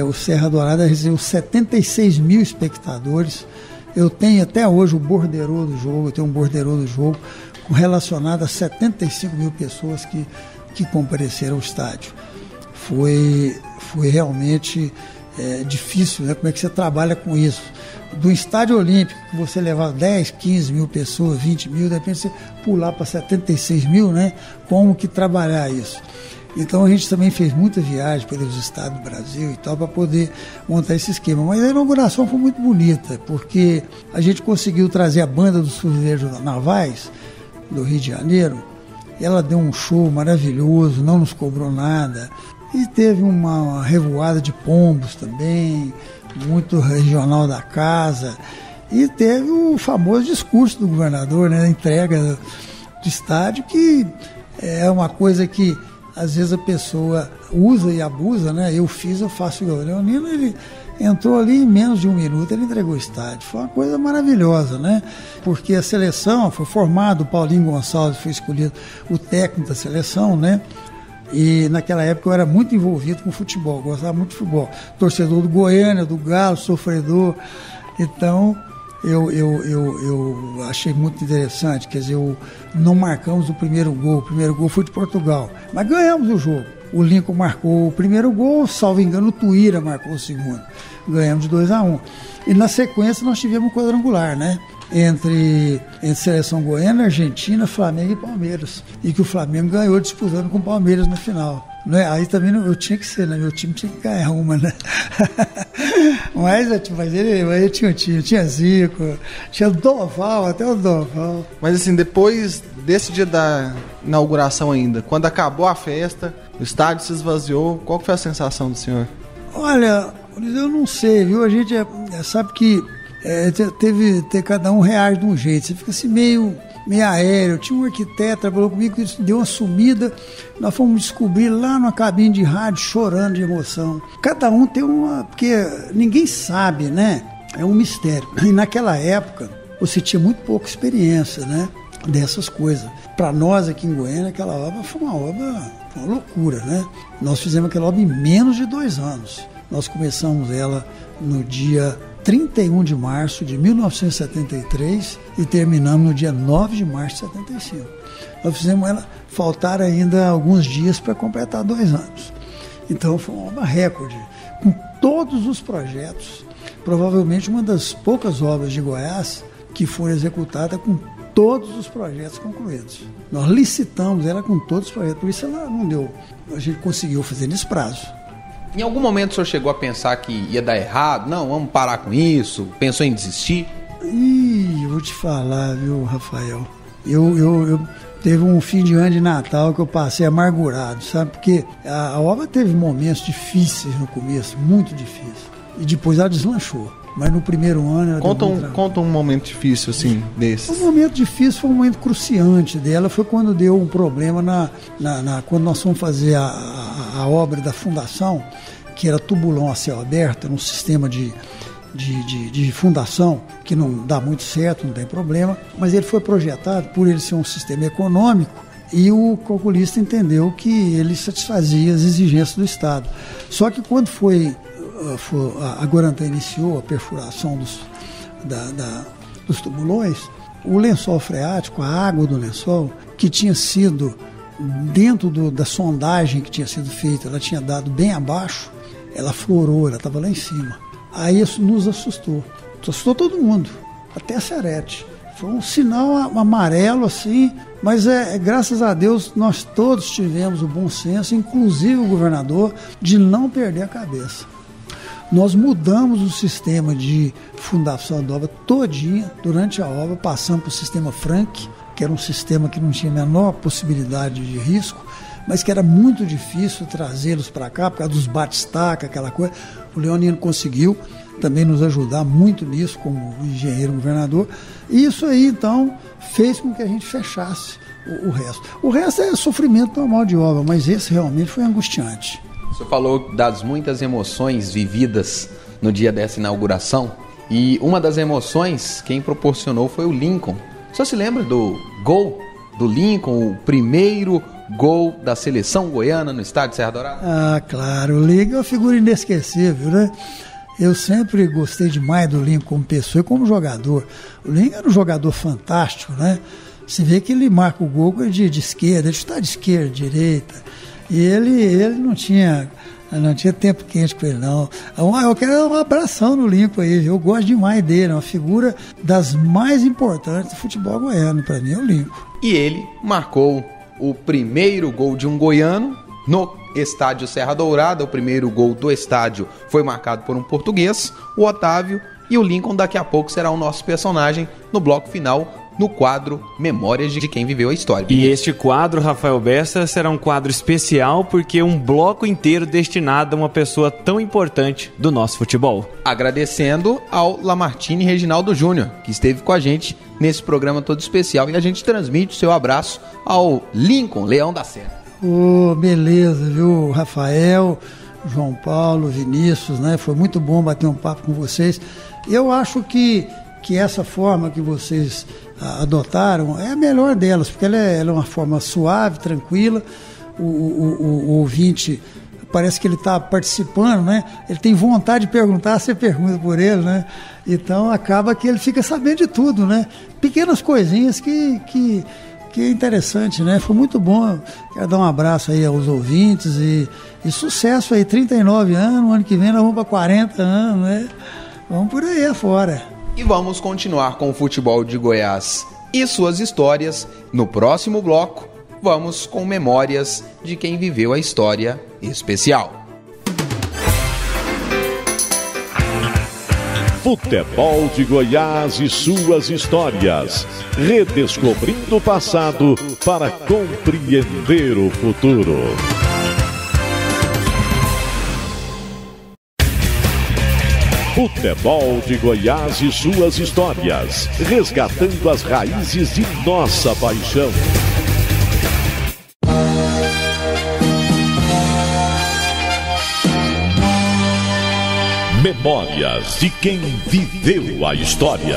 o Serra Dourada recebeu 76 mil espectadores. Eu tenho até hoje o borderô do jogo, eu tenho um borderô do jogo relacionado a 75 mil pessoas que compareceram ao estádio. Foi realmente difícil, né? Como é que você trabalha com isso? Do estádio olímpico, que você levava 10, 15 mil pessoas, 20 mil, de repente você pular para 76 mil, né? Como que trabalhar isso? Então a gente também fez muita viagem pelos estados do Brasil e tal, para poder montar esse esquema. Mas a inauguração foi muito bonita, porque a gente conseguiu trazer a banda dos Fuzileiros Navais, do Rio de Janeiro. Ela deu um show maravilhoso, não nos cobrou nada. E teve uma revoada de pombos também, muito regional da casa. E teve o famoso discurso do governador, né, a entrega do estádio, que é uma coisa que às vezes a pessoa usa e abusa, né? Eu faço igual. O Leonino, ele entrou ali em menos de um minuto, ele entregou o estádio. Foi uma coisa maravilhosa, né? Porque a seleção foi formada, o Paulinho Gonçalves foi escolhido o técnico da seleção, né? E naquela época eu era muito envolvido com futebol, gostava muito de futebol. Torcedor do Goiânia, do Galo, sofredor. Então, eu achei muito interessante. Quer dizer, não marcamos o primeiro gol foi de Portugal. Mas ganhamos o jogo. O Lincoln marcou o primeiro gol, salvo engano, o Tuíra marcou o segundo. Ganhamos de 2-1. E na sequência nós tivemos um quadrangular, né? Entre seleção goiana, Argentina, Flamengo e Palmeiras. E que o Flamengo ganhou disputando com o Palmeiras no final. Não é? Aí também eu tinha que ser, né? Meu time tinha que ganhar uma, né? mas ele tinha um time, tinha Zico, tinha o Doval, até o Doval. Mas assim, depois desse dia da inauguração ainda, quando acabou a festa, o estádio se esvaziou, qual foi a sensação do senhor? Olha, eu não sei, viu? A gente sabe que ter cada um reage de um jeito. Você fica assim meio aéreo. Tinha um arquiteto, trabalhou comigo, que deu uma sumida. Nós fomos descobrir lá numa cabine de rádio, chorando de emoção. Cada um tem porque ninguém sabe, né? É um mistério. E naquela época, você tinha muito pouca experiência, né? Dessas coisas. Para nós aqui em Goiânia, aquela obra foi uma loucura, né? Nós fizemos aquela obra em menos de 2 anos. Nós começamos ela no dia 31 de março de 1973 e terminamos no dia 9 de março de 75. Nós fizemos ela faltar ainda alguns dias para completar 2 anos. Então foi uma obra recorde, com todos os projetos, provavelmente uma das poucas obras de Goiás que foram executadas com todos os projetos concluídos. Nós licitamos ela com todos os projetos, por isso ela não deu. A gente conseguiu fazer nesse prazo. Em algum momento o senhor chegou a pensar que ia dar errado? Não, vamos parar com isso? Pensou em desistir? Eu vou te falar, viu, Rafael? Eu teve um fim de ano de Natal que eu passei amargurado, sabe? Porque a obra teve momentos difíceis no começo, muito difíceis. E depois ela deslanchou. Mas no primeiro ano... Conta um momento difícil, assim, desses. Um momento difícil foi um momento cruciante dela. Foi quando deu um problema quando nós fomos fazer a obra da fundação, que era tubulão a céu aberto, era um sistema de fundação que não dá muito certo, não tem problema. Mas ele foi projetado por ele ser um sistema econômico e o calculista entendeu que ele satisfazia as exigências do Estado. Só que quando a Guarantã iniciou a perfuração dos tubulões, o lençol freático, a água do lençol, que tinha sido dentro da sondagem que tinha sido feita, ela tinha dado bem abaixo, ela florou, ela estava lá em cima. Aí isso nos assustou todo mundo, até a Serete. Foi um sinal amarelo assim, mas graças a Deus nós todos tivemos o bom senso, inclusive o governador, de não perder a cabeça. Nós mudamos o sistema de fundação da obra todinha. Durante a obra passamos para o sistema Frank, que era um sistema que não tinha a menor possibilidade de risco. mas que era muito difícil trazê-los para cá, por causa dos batistaca, aquela coisa. O Leonino conseguiu também nos ajudar muito nisso, como engenheiro governador, e isso aí, então, fez com que a gente fechasse o resto. O resto é sofrimento normal de obra, mas esse realmente foi angustiante. O senhor falou das muitas emoções vividas no dia dessa inauguração, e uma das emoções quem proporcionou foi o Lincoln. O senhor se lembra do gol do Lincoln, o primeiro gol da seleção goiana no estádio Serra Dourada? Ah, claro, o Lincoln é uma figura inesquecível, né? Eu sempre gostei demais do Lincoln como pessoa e como jogador. O Lincoln era um jogador fantástico, né? Você vê que ele marca o gol de esquerda, ele está de esquerda, direita, e ele não tinha tempo quente com ele, não. Eu quero um abração no Lincoln aí, eu gosto demais dele, é uma figura das mais importantes do futebol goiano, para mim é o Lincoln. E ele marcou o primeiro gol de um goiano no estádio Serra Dourada. O primeiro gol do estádio foi marcado por um português, o Otávio, e o Lincoln daqui a pouco será o nosso personagem no bloco final, no quadro Memórias de Quem Viveu a História. E este quadro, Rafael Bessa, será um quadro especial porque um bloco inteiro destinado a uma pessoa tão importante do nosso futebol. Agradecendo ao Lamartine Reginaldo Júnior, que esteve com a gente nesse programa todo especial, e a gente transmite o seu abraço ao Lincoln Leão da Serra. Beleza, viu, Rafael, João Paulo, Vinícius, né? Foi muito bom bater um papo com vocês. Eu acho que essa forma que vocês adotaram é a melhor delas, porque ela é uma forma suave, tranquila. O ouvinte parece que ele está participando, né? Ele tem vontade de perguntar, você pergunta por ele, né? Então acaba que ele fica sabendo de tudo, né? Pequenas coisinhas que é interessante, né? Foi muito bom. Quero dar um abraço aí aos ouvintes e sucesso aí, 39 anos, ano que vem nós vamos para 40 anos, né? Vamos por aí afora. E vamos continuar com o futebol de Goiás e suas histórias. No próximo bloco, vamos com Memórias de Quem Viveu a História especial. Futebol de Goiás e suas histórias. Redescobrindo o passado para compreender o futuro. Futebol de Goiás e suas histórias, resgatando as raízes de nossa paixão. Memórias de quem viveu a história.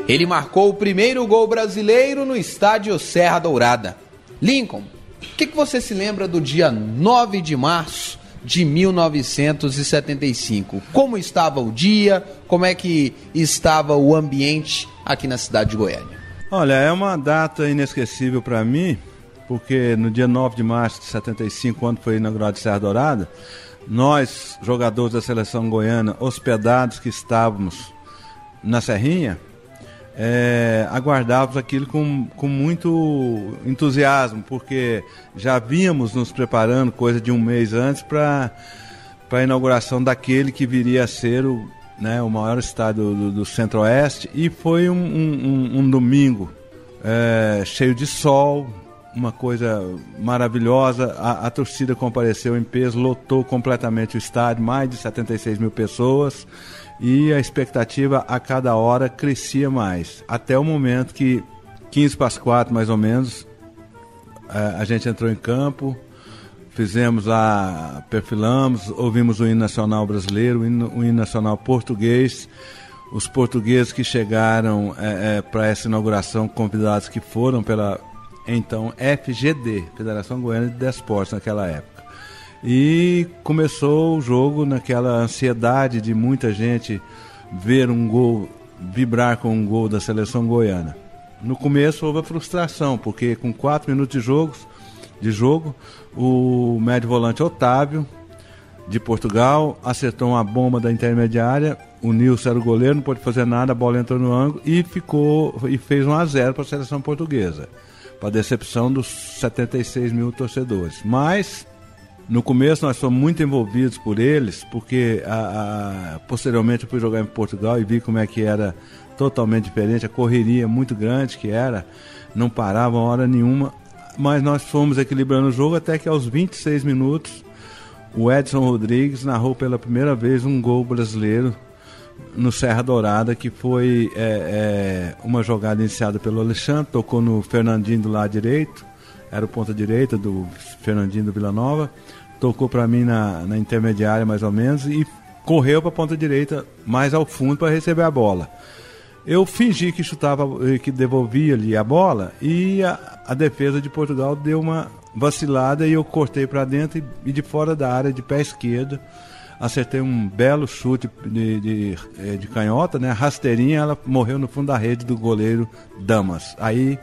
Ele marcou o primeiro gol brasileiro no estádio Serra Dourada. Lincoln, o que você se lembra do dia 9 de março de 1975? Como estava o dia? Como é que estava o ambiente aqui na cidade de Goiânia? Olha, é uma data inesquecível para mim, porque no dia 9 de março de 75, quando foi inaugurado o Serra Dourada, nós, jogadores da seleção goiana, hospedados que estávamos na Serrinha, aguardávamos aquilo com muito entusiasmo, porque já vínhamos nos preparando coisa de um mês antes para a inauguração daquele que viria a ser o maior estádio do Centro-Oeste, e foi um domingo cheio de sol, uma coisa maravilhosa. A torcida compareceu em peso, lotou completamente o estádio, mais de 76 mil pessoas, e a expectativa a cada hora crescia mais, até o momento que 15 para as 4 mais ou menos, a gente entrou em campo, fizemos perfilamos, ouvimos o hino nacional brasileiro, o hino nacional português. Os portugueses que chegaram para essa inauguração, convidados que foram pela então FGD, Federação Goiana de Desportos, naquela época. E começou o jogo naquela ansiedade de muita gente ver um gol, vibrar com um gol da seleção goiana. No começo houve a frustração, porque com 4 minutos de jogo, o médio volante Otávio, de Portugal, acertou uma bomba da intermediária. O Nilson era o goleiro, não pôde fazer nada, a bola entrou no ângulo e fez 1-0 para a seleção portuguesa, para a decepção dos 76 mil torcedores. Mas No começo nós fomos muito envolvidos por eles, porque posteriormente eu fui jogar em Portugal e vi como é que era totalmente diferente, a correria muito grande que era, não parava hora nenhuma, mas nós fomos equilibrando o jogo até que aos 26 minutos o Edson Rodrigues narrou pela primeira vez um gol brasileiro no Serra Dourada, que foi uma jogada iniciada pelo Alexandre, tocou no Fernandinho do lado direito, era o ponta direita do Fernandinho do Vila Nova, tocou para mim na intermediária mais ou menos e correu para a ponta direita mais ao fundo para receber a bola. Eu fingi que chutava, que devolvia ali a bola e a defesa de Portugal deu uma vacilada e eu cortei para dentro e de fora da área, de pé esquerdo, acertei um belo chute de canhota, né? Rasteirinha, ela morreu no fundo da rede do goleiro Damas. Aí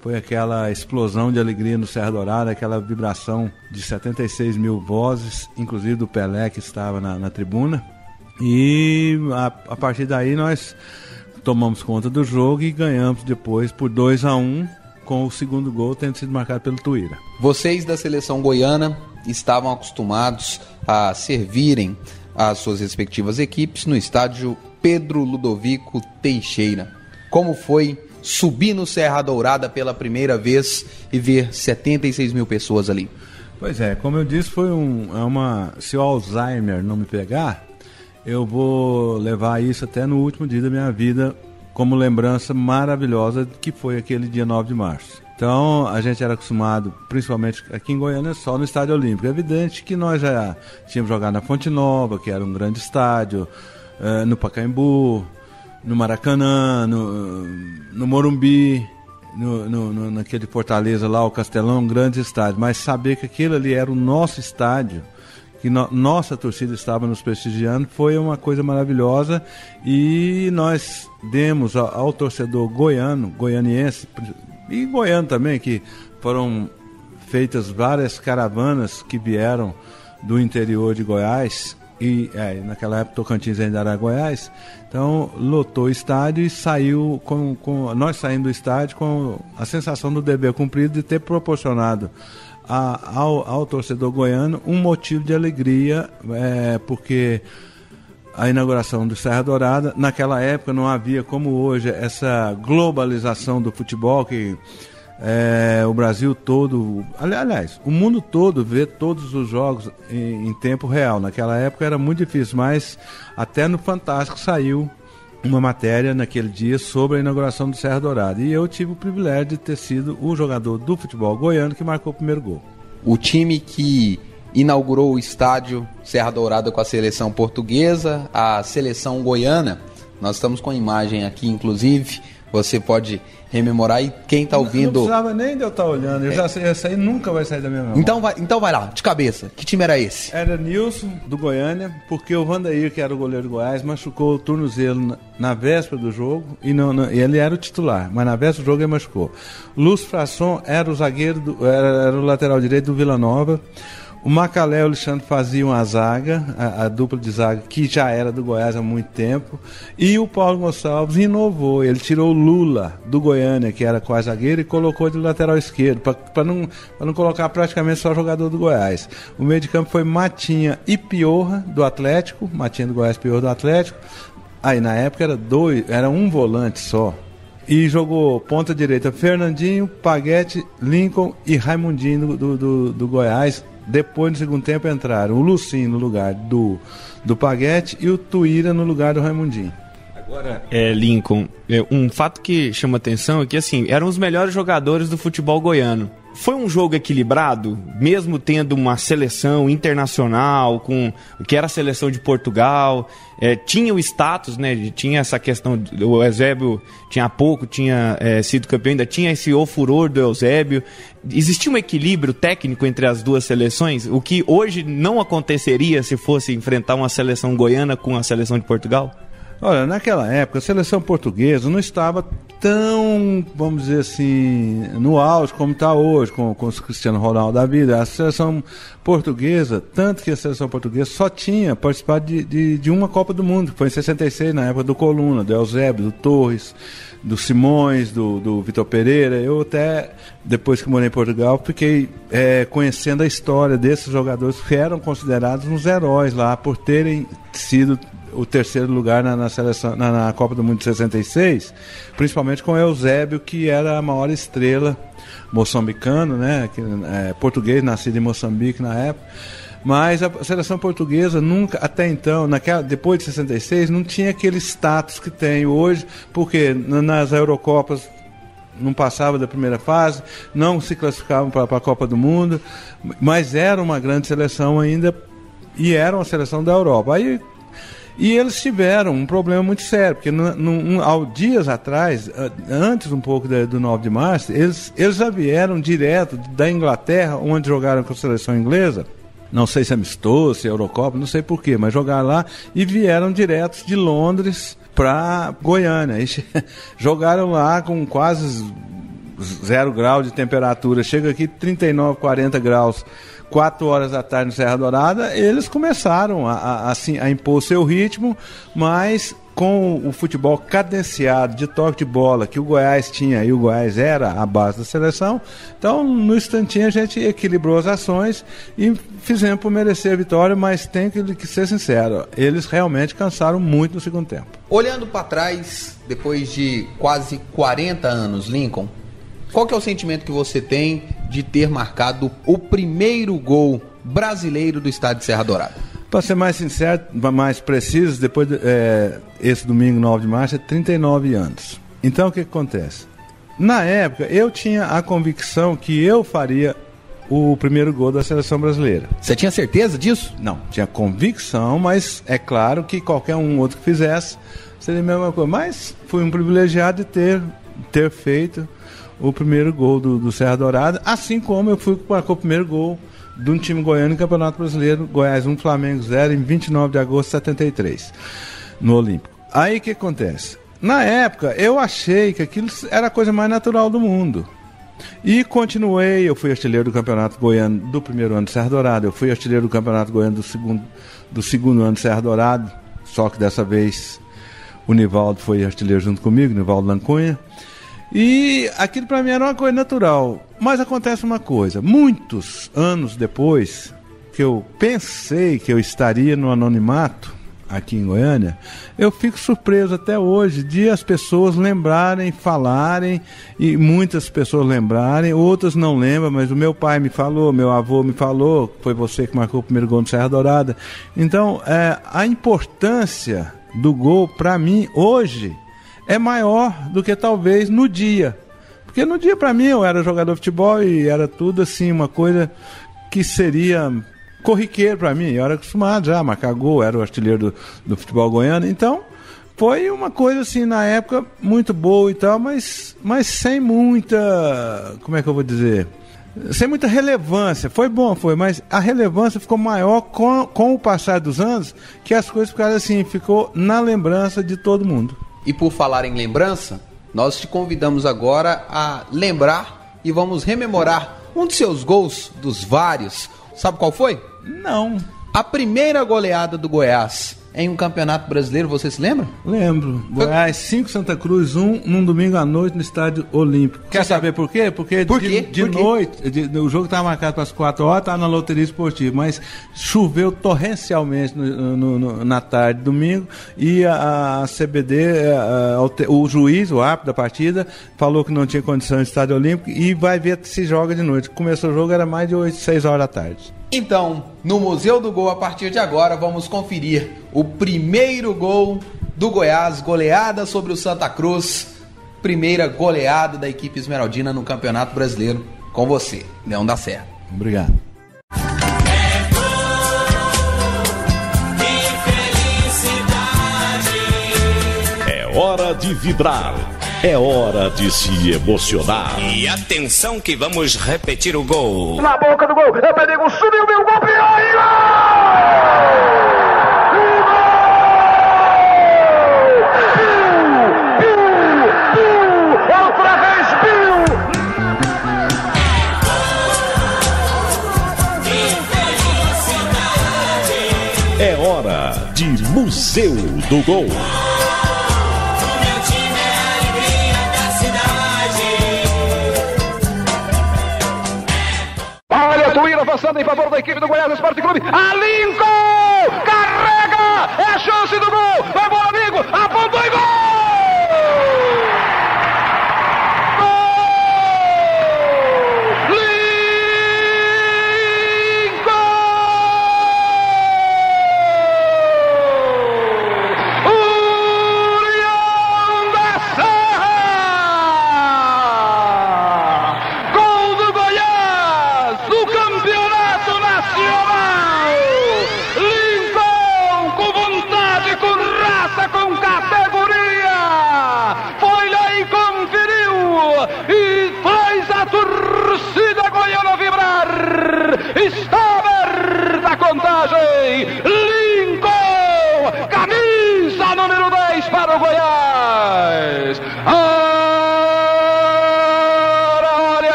foi aquela explosão de alegria no Serra Dourada, aquela vibração de 76 mil vozes, inclusive do Pelé que estava na tribuna. E a partir daí nós tomamos conta do jogo e ganhamos depois por 2-1, com o segundo gol tendo sido marcado pelo Tuíra. Vocês da seleção goiana estavam acostumados a servirem as suas respectivas equipes no estádio Pedro Ludovico Teixeira. Como foi subir no Serra Dourada pela primeira vez e ver 76 mil pessoas ali? Pois é, como eu disse, foi se o Alzheimer não me pegar, eu vou levar isso até no último dia da minha vida como lembrança maravilhosa que foi aquele dia 9 de março. Então, a gente era acostumado, principalmente aqui em Goiânia, só no Estádio Olímpico. É evidente que nós já tínhamos jogado na Fonte Nova, que era um grande estádio, no Pacaembu, no Maracanã, no Morumbi, naquele Fortaleza lá, o Castelão, um grande estádio. Mas saber que aquele ali era o nosso estádio, que nossa torcida estava nos prestigiando, foi uma coisa maravilhosa. E nós demos ao torcedor goianiense, e goiano também, que foram feitas várias caravanas que vieram do interior de Goiás, e naquela época Tocantins ainda era Goiás, então lotou o estádio e saiu nós saímos do estádio com a sensação do dever cumprido de ter proporcionado ao torcedor goiano um motivo de alegria, porque a inauguração do Serra Dourada, naquela época não havia como hoje essa globalização do futebol, que o Brasil todo, aliás, o mundo todo vê todos os jogos em tempo real. Naquela época era muito difícil, mas até no Fantástico saiu uma matéria naquele dia sobre a inauguração do Serra Dourada. E eu tive o privilégio de ter sido o jogador do futebol goiano que marcou o primeiro gol. O time que inaugurou o estádio Serra Dourada com a seleção portuguesa, a seleção goiana, nós estamos com a imagem aqui, inclusive, você pode rememorar, e quem está ouvindo... Não precisava nem de eu estar olhando, essa aí nunca vai sair da minha memória. Então vai lá, de cabeça, que time era esse? Era Nilson, do Goiânia, porque o Vandair, que era o goleiro do Goiás, machucou o tornozelo na véspera do jogo, e ele era o titular, mas na véspera do jogo ele machucou. Lúcio Frasson era o zagueiro, era o lateral direito do Vila Nova. O Macalé e o Alexandre faziam a zaga, a dupla de zaga, que já era do Goiás há muito tempo. E o Paulo Gonçalves inovou, ele tirou o Lula do Goiânia, que era quase zagueiro, e colocou de lateral esquerdo, para não colocar praticamente só jogador do Goiás. O meio de campo foi Matinha e Piorra, do Atlético, Matinha do Goiás, Piorra do Atlético. Aí na época era um volante só. E jogou ponta direita Fernandinho, Paguete, Lincoln e Raimundinho do Goiás. Depois, no segundo tempo, entraram o Lucinho no lugar do Paguete e o Tuíra no lugar do Raimundinho. Agora, Lincoln, um fato que chama atenção é que, assim, eram os melhores jogadores do futebol goiano. Foi um jogo equilibrado, mesmo tendo uma seleção internacional, que era a seleção de Portugal, tinha o status, né? Tinha essa questão, o Eusébio tinha sido campeão, ainda tinha esse furor do Eusébio. Existia um equilíbrio técnico entre as duas seleções, o que hoje não aconteceria se fosse enfrentar uma seleção goiana com a seleção de Portugal? Olha, naquela época a seleção portuguesa não estava tão, vamos dizer assim, no auge como está hoje, com o Cristiano Ronaldo da vida. A seleção portuguesa, tanto que a seleção portuguesa só tinha participado de uma Copa do Mundo, que foi em 66, na época do Coluna, do Eusébio, do Torres, do Simões, do Vitor Pereira. Eu até, depois que morei em Portugal, fiquei conhecendo a história desses jogadores que eram considerados uns heróis lá, por terem sido o terceiro lugar na seleção, na Copa do Mundo de 66, principalmente com Eusébio, que era a maior estrela moçambicano, né, português, nascido em Moçambique na época. Mas a seleção portuguesa nunca, até então, depois de 66, não tinha aquele status que tem hoje, porque nas Eurocopas não passava da primeira fase, não se classificavam para a Copa do Mundo, mas era uma grande seleção ainda, e era uma seleção da Europa. E eles tiveram um problema muito sério, porque há dias atrás, antes um pouco do 9 de março, eles já vieram direto da Inglaterra, onde jogaram com a seleção inglesa, não sei se amistoso, se Eurocopa, não sei porquê, mas jogaram lá e vieram direto de Londres para Goiânia. E jogaram lá com quase 0 grau de temperatura, chega aqui 39, 40 graus, 4 horas da tarde no Serra Dourada. Eles começaram a impor seu ritmo, mas com o futebol cadenciado de toque de bola que o Goiás tinha, e o Goiás era a base da seleção, então no instantinho a gente equilibrou as ações e fizemos por merecer a vitória, mas tem que ser sincero, eles realmente cansaram muito no segundo tempo. Olhando para trás, depois de quase 40 anos, Lincoln, qual que é o sentimento que você tem de ter marcado o primeiro gol brasileiro do estádio de Serra Dourada? Para ser mais sincero, mais preciso, depois esse domingo 9 de março, é 39 anos. Então o que acontece? Na época eu tinha a convicção que eu faria o primeiro gol da seleção brasileira. Você tinha certeza disso? Não, tinha convicção, mas é claro que qualquer outro que fizesse seria a mesma coisa. Mas fui um privilegiado de ter feito o primeiro gol do Serra Dourada, assim como eu fui com o primeiro gol de um time goiano em Campeonato Brasileiro, Goiás 1, Flamengo 0, em 29 de agosto de 73, no Olímpico. Aí o que acontece? Na época, eu achei que aquilo era a coisa mais natural do mundo. E continuei, eu fui artilheiro do Campeonato Goiano do primeiro ano de Serra Dourada, eu fui artilheiro do Campeonato Goiano do segundo ano de Serra Dourada, só que dessa vez o Nivaldo foi artilheiro junto comigo, Nivaldo Lancunha. E aquilo para mim era uma coisa natural. Mas acontece uma coisa, muitos anos depois que eu pensei que eu estaria no anonimato aqui em Goiânia, eu fico surpreso até hoje de as pessoas lembrarem, falarem, e muitas pessoas lembrarem, outras não lembram, mas o meu pai me falou, meu avô me falou, foi você que marcou o primeiro gol no Serra Dourada. Então, a importância do gol para mim hoje é maior do que talvez no dia. Porque no dia, para mim, eu era jogador de futebol e era tudo assim, uma coisa que seria corriqueiro para mim. Eu era acostumado já a marcar gol, era o artilheiro do futebol goiano. Então, foi uma coisa assim, na época, muito boa e tal, mas sem muita, como é que eu vou dizer? Sem muita relevância. Foi bom, mas a relevância ficou maior com o passar dos anos, que as coisas ficaram assim, ficou na lembrança de todo mundo. E por falar em lembrança, nós te convidamos agora a lembrar e vamos rememorar um de seus gols, dos vários. Sabe qual foi? Não. A primeira goleada do Goiás em um campeonato brasileiro, você se lembra? Lembro. Goiás 5, Santa Cruz 1, num domingo à noite no Estádio Olímpico. Quer saber por quê? Porque de noite, o jogo estava marcado para as 4 horas, estava na loteria esportiva, mas choveu torrencialmente na tarde, domingo, e a CBD, o juiz, o árbitro da partida, falou que não tinha condição de Estádio Olímpico e vai ver se joga de noite. Começou o jogo, era mais de 6 horas da tarde. Então, no Museu do Gol, a partir de agora, vamos conferir o primeiro gol do Goiás, goleada sobre o Santa Cruz, primeira goleada da equipe esmeraldina no Campeonato Brasileiro, com você, Leão da Serra. Obrigado. É hora de vibrar. É hora de se emocionar. E atenção que vamos repetir o gol. Na boca do gol, é Pedro, subiu, deu gol, Museu do Gol. Olha o Tuíra avançando em favor da equipe do Goiás Esporte Clube. A Lincoln! Carrega! É a chance do gol! Vai, bom amigo! Apontou e gol! Está aberta a contagem. Lincoln, camisa número 10 para o Goiás. Ora.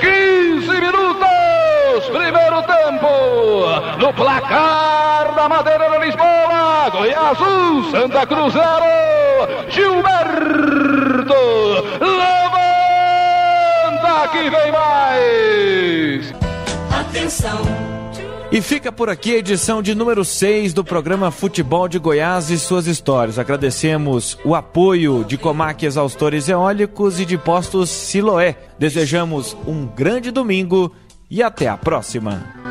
15 minutos, primeiro tempo. No placar da Madeira de Lisboa, Goiás 1, Santa Cruz 0. Gilberto que vem mais! Atenção! E fica por aqui a edição de número 6 do programa Futebol de Goiás e suas histórias. Agradecemos o apoio de Comac Exaustores Eólicos e de Postos Siloé. Desejamos um grande domingo e até a próxima!